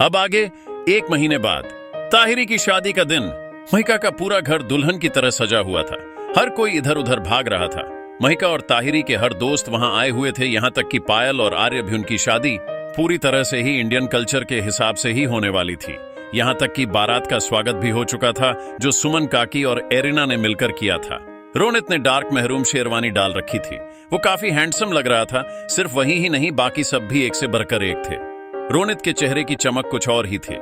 अब आगे 1 महीने बाद ताहिरी की शादी का दिन। महिका का पूरा घर दुल्हन की तरह सजा हुआ था। हर कोई इधर उधर भाग रहा था। महिका और ताहिरी के हर दोस्त वहां आए हुए थे, यहाँ तक कि पायल और आर्य भी। उनकी शादी पूरी तरह से ही इंडियन कल्चर के हिसाब से ही होने वाली थी। यहाँ तक कि बारात का स्वागत भी हो चुका था, जो सुमन काकी और एरिना ने मिलकर किया था। रोनित ने डार्क महरून शेरवानी डाल रखी थी। वो काफी हैंडसम लग रहा था। सिर्फ वही ही नहीं, बाकी सब भी एक से बढ़कर एक थे। रोनित के चेहरे की चमक कुछ और ही थी।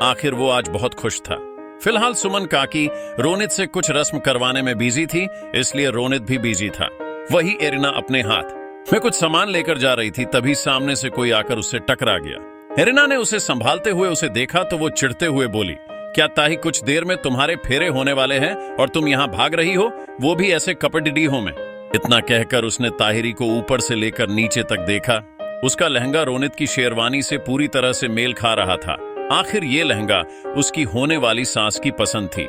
आखिर वो आज बहुत खुश था। फिलहाल सुमन काकी रोनित से कुछ रस्म करवाने में बिजी थी, इसलिए रोनित भी बिजी था। वही एरिना अपने हाथ में कुछ सामान लेकर जा रही थी, तभी सामने से कोई आकर उससे टकरा गया। एरिना ने उसे संभालते हुए उसे देखा तो वो चिढ़ते हुए बोली, क्या ताही, कुछ देर में तुम्हारे फेरे होने वाले हैं और तुम यहाँ भाग रही हो, वो भी ऐसे कपड़िडीहों में। इतना कहकर उसने ताहिरी को ऊपर से लेकर नीचे तक देखा। उसका लहंगा रोनित की शेरवानी से पूरी तरह से मेल खा रहा था। आखिर ये लहंगा उसकी होने वाली सास की पसंद थी।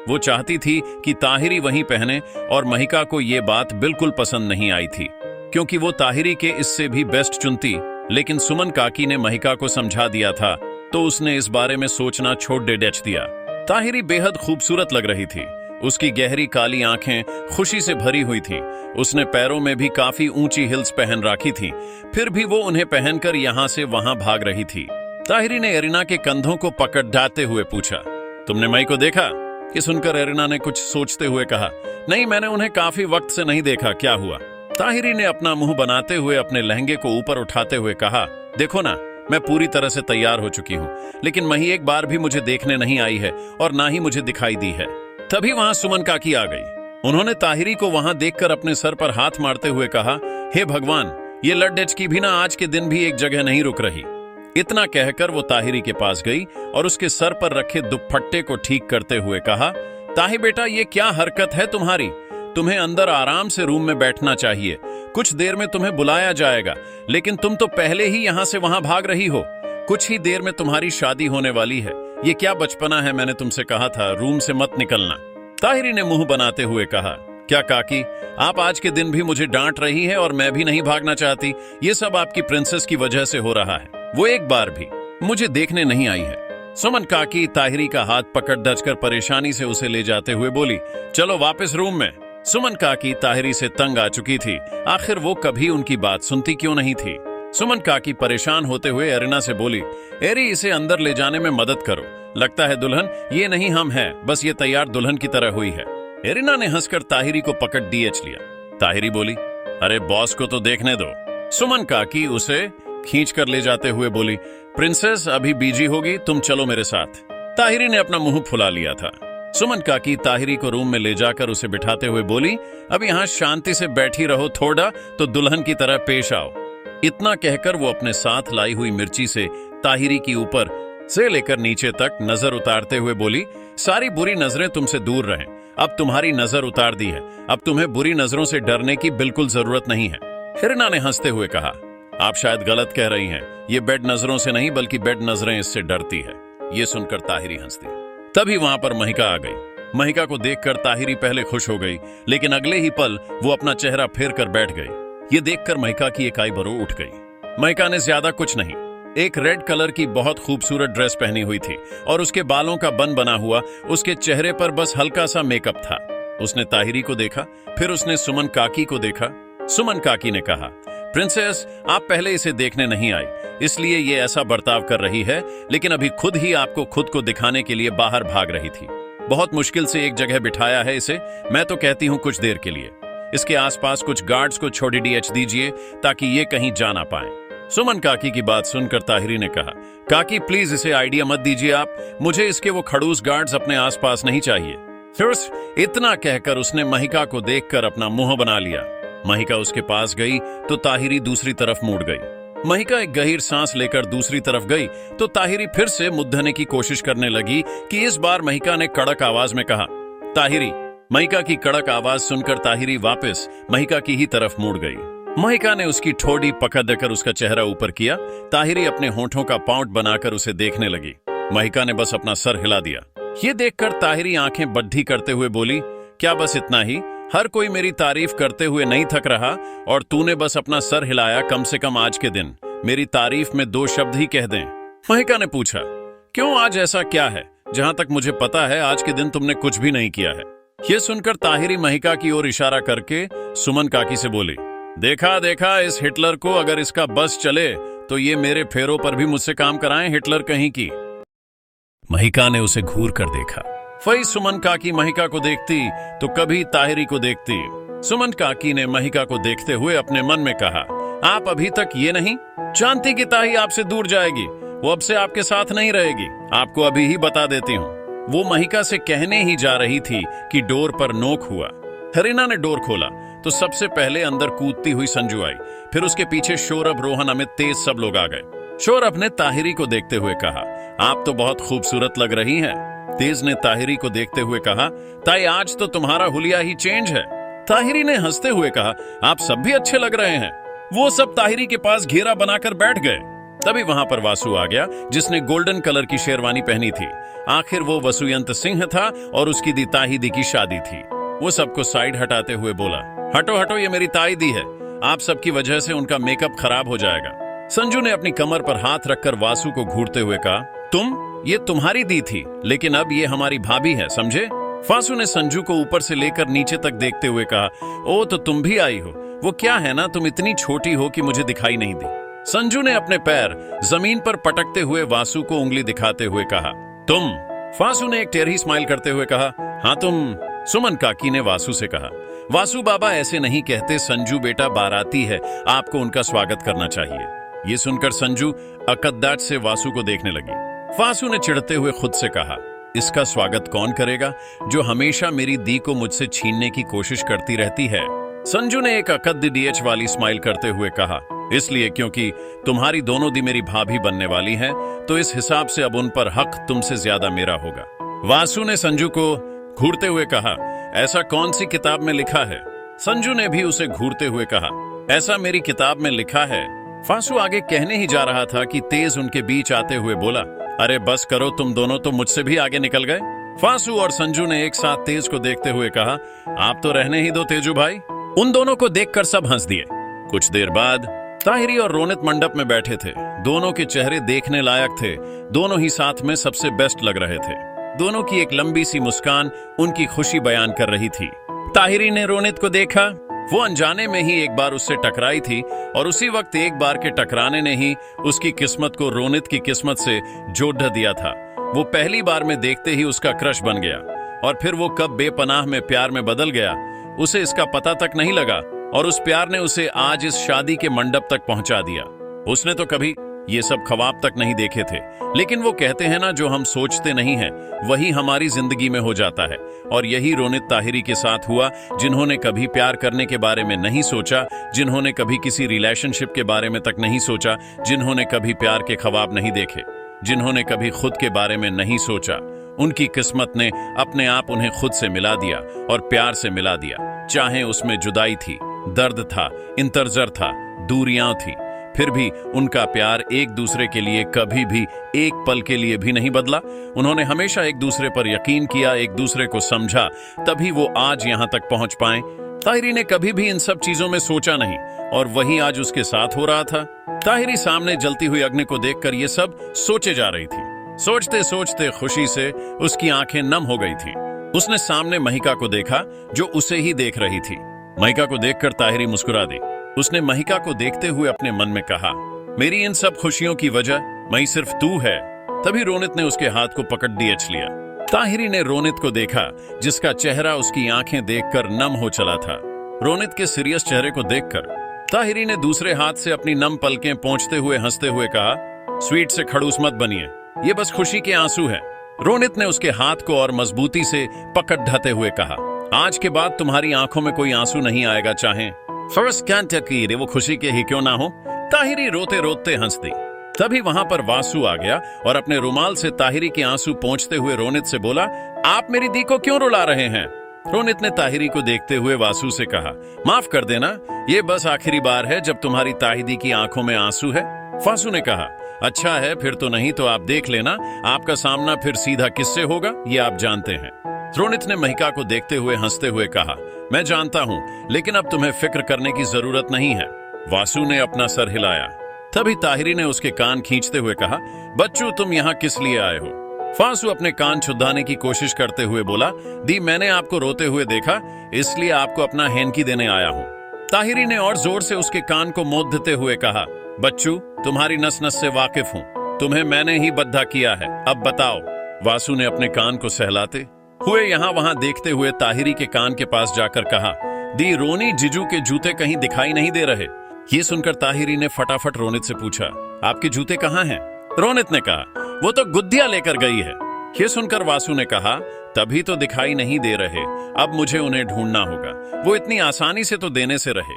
वो चाहती थी कि ताहिरी वही पहने, और महिका को ये बात बिल्कुल पसंद नहीं आई थी, क्योंकि वो ताहिरी के इससे भी बेस्ट चुनती। लेकिन सुमन काकी ने महिका को समझा दिया था, तो उसने इस बारे में सोचना छोड़ दे दिया। ताहिरी बेहद खूबसूरत लग रही थी। उसकी गहरी काली आंखें खुशी से भरी हुई थीं। उसने पैरों में भी काफी ऊंची हिल्स पहन रखी थीं, फिर भी वो उन्हें पहनकर यहाँ से वहां भाग रही थी। ताहिरी ने एरिना के कंधों को पकड़ डालते हुए पूछा, तुमने मई को देखा? ये सुनकर एरिना ने कुछ सोचते हुए कहा, नहीं, मैंने उन्हें काफी वक्त से नहीं देखा, क्या हुआ? ताहिरी ने अपना मुंह बनाते हुए अपने लहंगे को ऊपर उठाते हुए कहा, देखो ना, मैं पूरी तरह से तैयार हो चुकी हूँ, लेकिन मही एक बार भी मुझे देखने नहीं आई है और ना ही मुझे दिखाई दी है। तभी वहां सुमन काकी आ गई। उन्होंने ताहिरी को वहां देखकर अपने सर पर हाथ मारते हुए कहा, हे भगवान, ये लड्डेच की भी ना आज के दिन भी एक जगह नहीं रुक रही। इतना कहकर वो ताहिरी के पास गई और उसके सर पर रखे दुपट्टे को ठीक करते हुए कहा, ताही बेटा, ये क्या हरकत है तुम्हारी? तुम्हें अंदर आराम से रूम में बैठना चाहिए। कुछ देर में तुम्हें बुलाया जाएगा, लेकिन तुम तो पहले ही यहां से वहां भाग रही हो। कुछ ही देर में तुम्हारी शादी होने वाली है। ये क्या बचपना है? मैंने तुमसे कहा था रूम से मत निकलना। ताहिरी ने मुंह बनाते हुए कहा, क्या काकी, आप आज के दिन भी मुझे डांट रही है और मैं भी नहीं भागना चाहती? ये सब आपकी प्रिंसेस की वजह से हो रहा है। वो एक बार भी मुझे देखने नहीं आई है। सुमन काकी ताहिरी का हाथ पकड़ दचकर परेशानी से उसे ले जाते हुए बोली, चलो वापस रूम में। सुमन काकी ताहिरी से तंग आ चुकी थी। आखिर वो कभी उनकी बात सुनती क्यों नहीं थी? सुमन काकी परेशान होते हुए एरिना से बोली, एरी, इसे अंदर ले जाने में मदद करो। लगता है दुल्हन ये नहीं हम हैं, बस ये तैयार दुल्हन की तरह हुई है। एरिना ने हंसकर ताहिरी को पकड़ डीएच लिया। ताहिरी बोली, अरे बॉस को तो देखने दो। सुमन काकी उसे खींच कर ले जाते हुए बोली, प्रिंसेस अभी बिजी होगी, तुम चलो मेरे साथ। ताहिरी ने अपना मुंह फुला लिया था। सुमन काकी ताहिरी को रूम में ले जाकर उसे बिठाते हुए बोली, अब यहाँ शांति से बैठी रहो, थोड़ा तो दुल्हन की तरह पेश आओ। इतना कहकर वो अपने साथ लाई हुई मिर्ची से ताहिरी की ऊपर से लेकर नीचे तक नजर उतारते हुए बोली, सारी बुरी नजरें तुमसे दूर रहें। अब तुम्हारी नजर उतार दी है, अब तुम्हें बुरी नजरों से डरने की बिल्कुल जरूरत नहीं है। हिरना ने हंसते हुए कहा, आप शायद गलत कह रही हैं, ये बेड नजरों से नहीं बल्कि बेड नजरें इससे डरती है। ये सुनकर ताहिरी हंस दी। तभी वहां पर महिका आ गई। महिका को देखकर ताहिरी पहले खुश हो गई, लेकिन अगले ही पल वो अपना चेहरा फेर कर बैठ गई। ये देखकर महिका की एक आईब्रो उठ गई। महिका ने ज्यादा कुछ नहीं, एक रेड कलर की बहुत खूबसूरत ड्रेस पहनी हुई थी और उसके बालों का बन बना हुआ, उसके चेहरे पर बस हल्का सा मेकअप था। उसने ताहिरी को देखा, फिर उसने सुमन काकी को देखा। सुमन काकी ने कहा, प्रिंसेस, आप पहले इसे देखने नहीं आई, इसलिए ये ऐसा बर्ताव कर रही है, लेकिन अभी खुद ही आपको खुद को दिखाने के लिए बाहर भाग रही थी। बहुत मुश्किल से एक जगह बिठाया है इसे। मैं तो कहती हूँ कुछ देर के लिए इसके आसपास कुछ गार्ड्स को छोड़ी डीएच दीजिए, ताकि ये कहीं जा ना पाए। सुमन काकी की बात सुनकर ताहिरी ने कहा, काकी प्लीज इसे आइडिया मत दीजिए आप, मुझे इसके वो खड़ूस गार्ड्स अपने आसपास नहीं चाहिए। फिर इतना कहकर उसने महिका को देखकर अपना मुंह बना लिया। महिका उसके पास गई तो ताहिरी दूसरी तरफ मुड़ गई। महिका एक गहीर सांस लेकर दूसरी तरफ गई तो ताहिरी फिर से मुद्दने की कोशिश करने लगी कि इस बार महिका ने कड़क आवाज में कहा, ताहिरी। महिका की कड़क आवाज सुनकर ताहिरी वापस महिका की ही तरफ मुड़ गई। महिका ने उसकी ठोड़ी पकड़ देकर उसका चेहरा ऊपर किया। ताहिरी अपने होठों का पाउट बनाकर उसे देखने लगी। महिका ने बस अपना सर हिला दिया। ये देखकर ताहिरी आंखें बड्ढी करते हुए बोली, क्या बस इतना ही? हर कोई मेरी तारीफ करते हुए नहीं थक रहा और तूने बस अपना सर हिलाया। कम से कम आज के दिन मेरी तारीफ में 2 शब्द ही कह दें। महिका ने पूछा, क्यों आज ऐसा क्या है? जहां तक मुझे पता है आज के दिन तुमने कुछ भी नहीं किया है। यह सुनकर ताहिरी महिका की ओर इशारा करके सुमन काकी से बोली, देखा देखा इस हिटलर को, अगर इसका बस चले तो ये मेरे फेरों पर भी मुझसे काम कराएं, हिटलर कहीं की। महिका ने उसे घूर कर देखा। वही सुमन काकी महिका को देखती तो कभी ताहिरी को देखती। सुमन काकी ने महिका को देखते हुए अपने मन में कहा, आप अभी तक ये नहीं जानती कि ताही आपसे दूर जाएगी, वो अब से आपके साथ नहीं रहेगी। आपको अभी ही बता देती हूँ। वो महिका से कहने ही जा रही थी कि डोर पर नोक हुआ। हरीना ने डोर खोला तो सबसे पहले अंदर कूदती हुई संजू आई, फिर उसके पीछे शौरभ, रोहन, अमित, तेज सब लोग आ गए। शौरभ ने ताहिरी को देखते हुए कहा, आप तो बहुत खूबसूरत लग रही हैं। तेज ने ताहिरी को देखते हुए कहा, ताई आज तो तुम्हारा हुलिया ही चेंज है। ताहिरी ने हंसते हुए कहा, आप सब भी अच्छे लग रहे हैं। वो सब ताहिरी के पास घेरा बनाकर बैठ गए। तभी वहां पर वासु आ गया, जिसने गोल्डन कलर की शेरवानी पहनी थी। आखिर वो वसुयंत सिंह था और उसकी दी ताही दी की शादी थी। वो सबको साइड हटाते हुए बोला, हटो हटो, ये मेरी ताई दी है, आप सबकी वजह से उनका मेकअप खराब हो जाएगा। संजू ने अपनी कमर पर हाथ रखकर वासु को घूरते हुए कहा, ये तुम्हारी दी थी, लेकिन अब ये हमारी भाभी है, समझे? वासु ने संजू को ऊपर से लेकर नीचे तक देखते हुए कहा, ओ तो तुम भी आई हो। वो क्या है ना, तुम इतनी छोटी हो कि मुझे दिखाई नहीं दी। संजू ने अपने पैर जमीन पर पटकते हुए वासु को उंगली दिखाते हुए कहा, तुम। वासु ने एक टेढ़ी स्माइल करते हुए कहा, हाँ तुम। सुमन काकी ने वासु से कहा, वासु बाबा ऐसे नहीं कहते, संजू बेटा बाराती है, आपको उनका स्वागत करना चाहिए। ये सुनकर संजू अकद्दाट से वासु को देखने लगी। वासु ने चिढ़ते हुए खुद से कहा, इसका स्वागत कौन करेगा जो हमेशा मेरी दी को मुझसे छीनने की कोशिश करती रहती है। संजू ने एक अकद्द डीएच वाली स्माइल करते हुए कहा, इसलिए क्योंकि तुम्हारी दोनों दी मेरी भाभी बनने वाली हैं, तो इस हिसाब से अब उन पर हक तुमसे ज्यादा मेरा होगा। वासु ने संजू को घूरते हुए कहा, ऐसा कौन सी किताब में लिखा है? संजू ने भी उसे घूरते हुए कहा, ऐसा मेरी किताब में लिखा है। वासु आगे कहने ही जा रहा था कि तेज उनके बीच आते हुए बोला, अरे बस करो, तुम दोनों तो मुझसे भी आगे निकल गए। वासु और संजू ने एक साथ तेज को देखते हुए कहा, आप तो रहने ही दो तेजू भाई। उन दोनों को देखकर सब हंस दिए। कुछ देर बाद ताहिरी और रोनित मंडप में बैठे थे। दोनों के चेहरे देखने लायक थे। दोनों ही साथ में सबसे बेस्ट लग रहे थे। दोनों की एक लंबी सी मुस्कान उनकी खुशी बयान कर रही थी। ताहिरी ने रोनित को देखा। वो अनजाने में ही एक बार उससे टकराई थी और उसी वक्त एक बार के टकराने ने ही उसकी किस्मत को रोनित की किस्मत से जोड़ दिया था। वो पहली बार में देखते ही उसका क्रश बन गया और फिर वो कब बेपनाह में प्यार में बदल गया, उसे इसका पता तक नहीं लगा और उस प्यार ने उसे आज इस शादी के मंडप तक पहुंचा दिया। उसने तो कभी ये सब ख्वाब तक नहीं देखे थे, लेकिन वो कहते हैं ना, जो हम सोचते नहीं हैं वही हमारी जिंदगी में हो जाता है। और यही रोनित ताहिरी के साथ हुआ, जिन्होंने कभी प्यार करने के बारे में नहीं सोचा, जिन्होंने कभी किसी रिलेशनशिप के बारे में तक नहीं सोचा, जिन्होंने कभी प्यार के ख्वाब नहीं देखे, जिन्होंने कभी खुद के बारे में नहीं सोचा, उनकी किस्मत ने अपने आप उन्हें खुद से मिला दिया और प्यार से मिला दिया। चाहे उसमें जुदाई थी, दर्द था, इंतजार था, दूरियां थी, फिर भी उनका प्यार एक दूसरे के लिए कभी भी एक पल के लिए भी नहीं बदला। उन्होंने हमेशा एक दूसरे पर यकीन किया, एक दूसरे को समझा, तभी वो आज यहां तक पहुंच पाए। ताहिरी ने कभी भी इन सब चीजों में सोचा नहीं और वही आज उसके साथ हो रहा था। ताहिरी सामने जलती हुई अग्नि को देखकर ये सब सोचे जा रही थी। सोचते सोचते खुशी से उसकी आंखें नम हो गई थी। उसने सामने महिका को देखा जो उसे ही देख रही थी। महिका को देखकर ताहिरी मुस्कुरा दी। उसने महिका को देखते हुए अपने मन में कहा, मेरी इन सब खुशियों की वजह मई सिर्फ तू है। तभी रोनित ने उसके हाथ को पकड़ डीएच लिया। ताहिरी ने रोनित को देखा, जिसका चेहरा उसकी आंखें देखकर नम हो चला था। रोनित के सीरियस चेहरे को देखकर ताहिरी ने दूसरे हाथ से अपनी नम पलकें पोंछते हुए हंसते हुए कहा, स्वीट से खड़ूस मत बनिए, ये बस खुशी के आंसू हैं। रोनित ने उसके हाथ को और मजबूती से पकड़ ढाते हुए कहा, आज के बाद तुम्हारी आंखों में कोई आंसू नहीं आएगा, चाहे फर्स्ट कैंटकी वो खुशी के ही क्यों ना हो। ताहिरी रोते रोते हंस दी। तभी वहां पर वासु आ गया और अपने रुमाल से ताहिरी के आंसू पोंछते हुए रोनित से बोला, आप मेरी दी को क्यों रुला रहे हैं? रोनित ने ताहिरी को देखते हुए वासु से कहा, माफ कर देना, ये बस आखिरी बार है जब तुम्हारी ताही दी की आंखों में आंसू है। वासु ने कहा, अच्छा है फिर तो, नहीं तो आप देख लेना, आपका सामना फिर सीधा किससे होगा ये आप जानते हैं। रोनित ने महिका को देखते हुए हंसते हुए कहा, मैं जानता हूं, लेकिन अब तुम्हें फिक्र करने की जरूरत नहीं है। वासु ने अपना सर हिलाया। तभी ताहिरी ने उसके कान खींचते हुए कहा, बच्चू तुम यहाँ किस लिए आए हो? फासू अपने कान छुड़ाने की कोशिश करते हुए बोला, दी मैंने आपको रोते हुए देखा, इसलिए आपको अपना हैंकी देने आया हूँ। ताहिरी ने और जोर से उसके कान को मोदते हुए कहा, बच्चू तुम्हारी नस नस से वाकिफ हूँ, तुम्हें मैंने ही बद्धा किया है, अब बताओ। वासु ने अपने कान को सहलाते हुए यहाँ वहां देखते हुए ताहिरी के कान के पास जाकर कहा, दी रोनी जीजू के जूते कहीं दिखाई नहीं दे रहे। ये सुनकर ताहिरी ने फटाफट रोनित से पूछा, आपके जूते कहाँ हैं? रोनित ने कहा, वो तो गुद्दिया लेकर गई है। ये सुनकर वासु ने कहा, तभी तो दिखाई नहीं दे रहे, अब मुझे उन्हें ढूंढना होगा, वो इतनी आसानी से तो देने से रहे।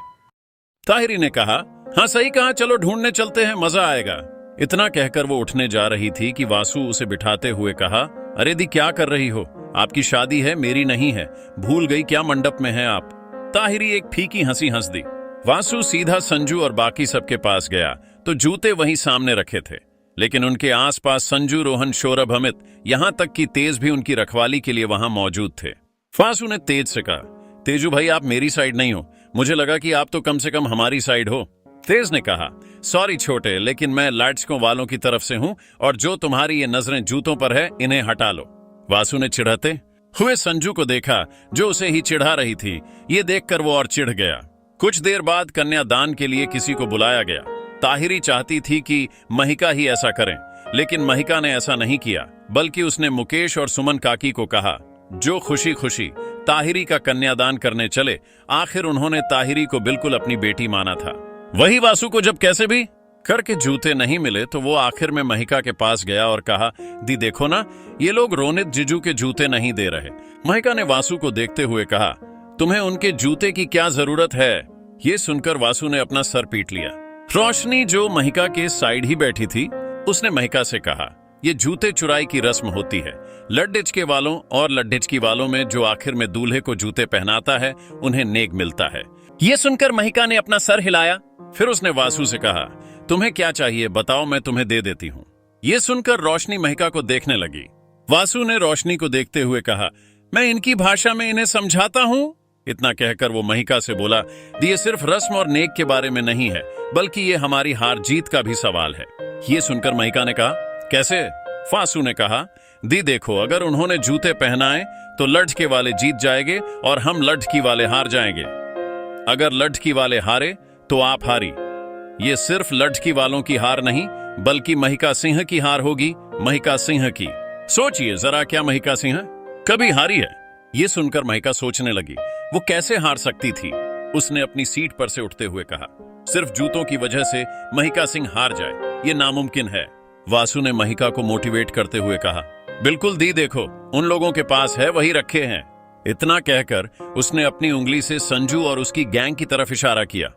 ताहिरी ने कहा, हाँ सही कहा, चलो ढूंढने चलते हैं, मजा आएगा। इतना कहकर वो उठने जा रही थी कि वासु उसे बिठाते हुए कहा, अरे दी क्या कर रही हो? आपकी शादी है, मेरी नहीं है, भूल गई क्या मंडप में है आप? ताहिरी एक फीकी हंसी हंस दी। वासु सीधा संजू और बाकी सबके पास गया तो जूते वहीं सामने रखे थे, लेकिन उनके आसपास संजू, रोहन, शौरभ, अमित, यहां तक कि तेज भी उनकी रखवाली के लिए वहां मौजूद थे। वासु ने तेज से कहा, तेजू भाई आप मेरी साइड नहीं हो, मुझे लगा कि आप तो कम से कम हमारी साइड हो। तेज ने कहा, सॉरी छोटे, लेकिन मैं लाड्सको वालों की तरफ से हूं और जो तुम्हारी ये नजरें जूतों पर है इन्हें हटा लो। वासु ने चिढ़ाते हुए संजू को देखा जो उसे ही चिढ़ा रही थी। ये देखकर वो और चिढ़ गया। कुछ देर बाद कन्यादान के लिए किसी को बुलाया गया। ताहिरी चाहती थी कि महिका ही ऐसा करें, लेकिन महिका ने ऐसा नहीं किया, बल्कि उसने मुकेश और सुमन काकी को कहा, जो खुशी खुशी ताहिरी का कन्यादान करने चले। आखिर उन्होंने ताहिरी को बिल्कुल अपनी बेटी माना था। वही वासु को जब कैसे भी करके जूते नहीं मिले तो वो आखिर में महिका के पास गया और कहा, दी देखो ना, ये लोग रोनित जीजू के जूते नहीं दे रहे। महिका ने वासु को देखते हुए कहा, तुम्हें उनके जूते की क्या जरूरत है? ये सुनकर वासु ने अपना सर पीट लिया। रोशनी जो महिका के साइड ही बैठी थी, उसने महिका से कहा, ये जूते चुराई की रस्म होती है। लड्डिच वालों और लड्डिच वालों में जो आखिर में दूल्हे को जूते पहनाता है उन्हें नेक मिलता है। ये सुनकर महिका ने अपना सर हिलाया। फिर उसने वासु से कहा, तुम्हें क्या चाहिए बताओ, मैं तुम्हें दे देती हूँ। ये सुनकर रोशनी महिका को देखने लगी। वासु ने रोशनी को देखते हुए कहा, मैं इनकी भाषा में इन्हें समझाता हूँ। इतना कहकर वो महिका से बोला, ये सिर्फ रस्म और नेक के बारे में नहीं है, बल्कि ये हमारी हार जीत का भी सवाल है। ये सुनकर महिका ने कहा, कैसे? वासु ने कहा, दी देखो, अगर उन्होंने जूते पहनाए तो लड़की वाले जीत जाएंगे और हम लड़की वाले हार जाएंगे। अगर लड़की वाले हारे तो आप हारी। ये सिर्फ लड़की वालों की हार नहीं, बल्कि महिका सिंह की हार होगी, महिका सिंह की। सोचिए जरा, क्या महिका सिंह कभी हारी है? ये सुनकर महिका सोचने लगी, वो कैसे हार सकती थी। उसने अपनी सीट पर से उठते हुए कहा, सिर्फ जूतों की वजह से महिका सिंह हार जाए, ये नामुमकिन है। वासु ने महिका को मोटिवेट करते हुए कहा, बिल्कुल दी देखो, उन लोगों के पास है वही रखे हैं। इतना कहकर उसने अपनी उंगली से संजू और उसकी गैंग की तरफ इशारा किया।